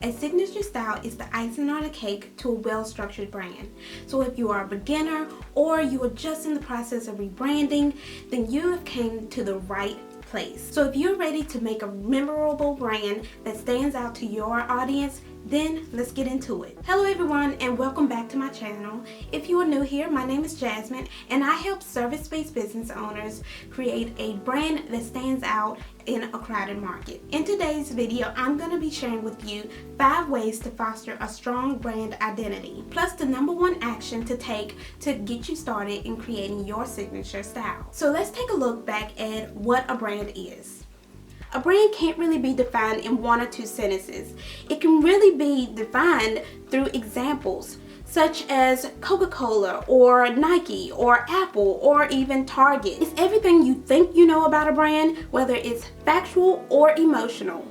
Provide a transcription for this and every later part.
A signature style is the icing on a cake to a well-structured brand. So if you are a beginner or you are just in the process of rebranding, then you have came to the right place. So if you're ready to make a memorable brand that stands out to your audience, then let's get into it. Hello everyone, and welcome back to my channel. If you are new here, my name is Jasmine and I help service-based business owners create a brand that stands out in a crowded market. In today's video, I'm going to be sharing with you 5 ways to foster a strong brand identity, plus the #1 action to take to get you started in creating your signature style. So let's take a look back at what a brand is. A brand can't really be defined in 1 or 2 sentences. It can really be defined through examples such as Coca-Cola or Nike or Apple or even Target. It's everything you think you know about a brand, whether it's factual or emotional.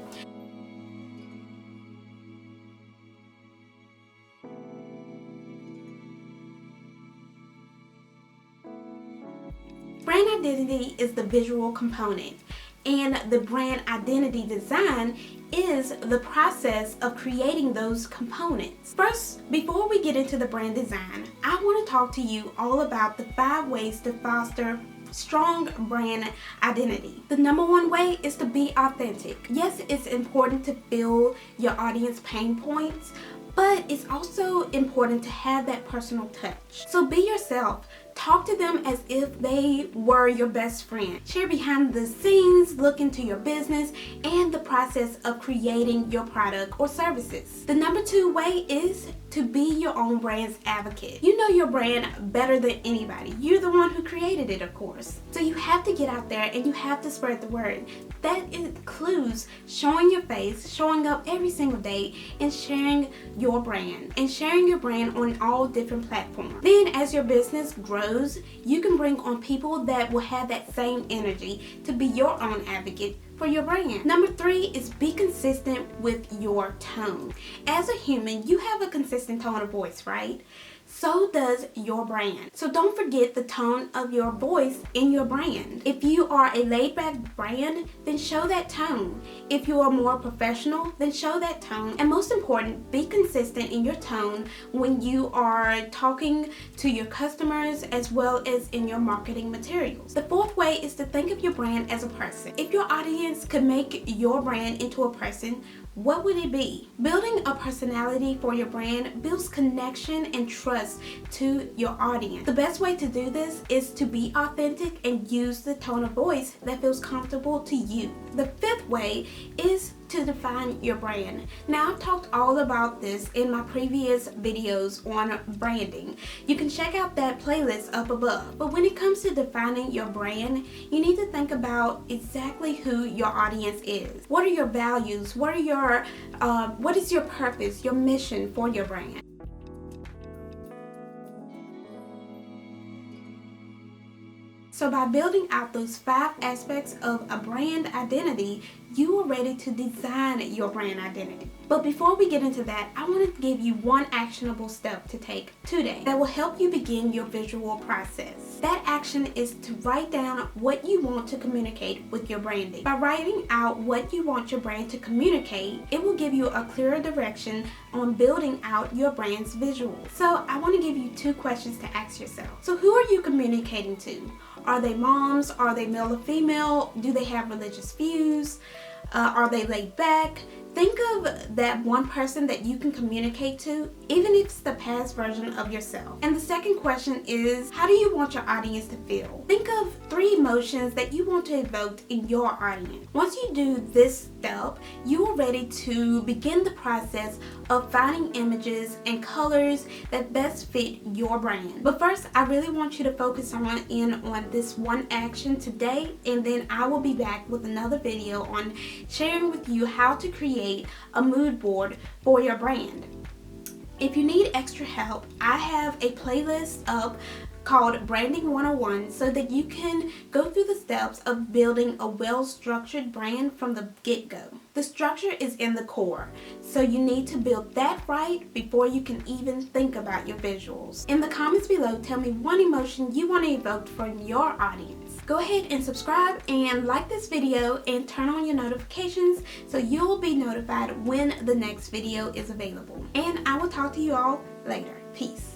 Brand identity is the visual component, and the brand identity design is the process of creating those components. First, before we get into the brand design, I want to talk to you all about the 5 ways to foster strong brand identity. The #1 way is to be authentic. Yes, it's important to feel your audience pain points, but it's also important to have that personal touch. So be yourself. Talk to them as if they were your best friend. Share behind the scenes, look into your business and the process of creating your product or services. The #2 way is to be your own brand's advocate. You know your brand better than anybody. You're the one who created it, of course. So you have to get out there and you have to spread the word. That includes showing your face, showing up every single day, and sharing your brand. And sharing your brand on all different platforms. Then as your business grows, you can bring on people that will have that same energy to be your own advocate for your brand. #3 is be consistent with your tone. As a human, you have a consistent tone of voice, right? So does your brand. So don't forget the tone of your voice in your brand. If you are a laid-back brand, then show that tone. If you are more professional, then show that tone. And most important, be consistent in your tone when you are talking to your customers as well as in your marketing materials. The 4th way is to think of your brand as a person. If your audience could make your brand into a person, what would it be? Building a personality for your brand builds connection and trust to your audience. The best way to do this is to be authentic and use the tone of voice that feels comfortable to you. The 5th way is to define your brand. Now, I've talked all about this in my previous videos on branding. You can check out that playlist up above. But when it comes to defining your brand, you need to think about exactly who your audience is. What are your values? What is your purpose, your mission for your brand? So by building out those 5 aspects of a brand identity, you are ready to design your brand identity. But before we get into that, I want to give you 1 actionable step to take today that will help you begin your visual process. That action is to write down what you want to communicate with your branding. By writing out what you want your brand to communicate, it will give you a clearer direction on building out your brand's visuals. So I want to give you 2 questions to ask yourself. So who are you communicating to? Are they moms? Are they male or female? Do they have religious views? Are they laid back? Think of that one person that you can communicate to, even if it's the past version of yourself. And the second question is, how do you want your audience to feel? Think of 3 emotions that you want to evoke in your audience. Once you do this step, you are ready to begin the process of finding images and colors that best fit your brand. But first, I really want you to focus on this 1 action today, and then I will be back with another video on sharing with you how to create a mood board for your brand. If you need extra help, I have a playlist up called Branding 101 so that you can go through the steps of building a well-structured brand from the get-go. The structure is in the core, so you need to build that right before you can even think about your visuals. In the comments below, tell me 1 emotion you want to evoke from your audience. go ahead and subscribe and like this video and turn on your notifications so you'll be notified when the next video is available. And I will talk to you all later. Peace.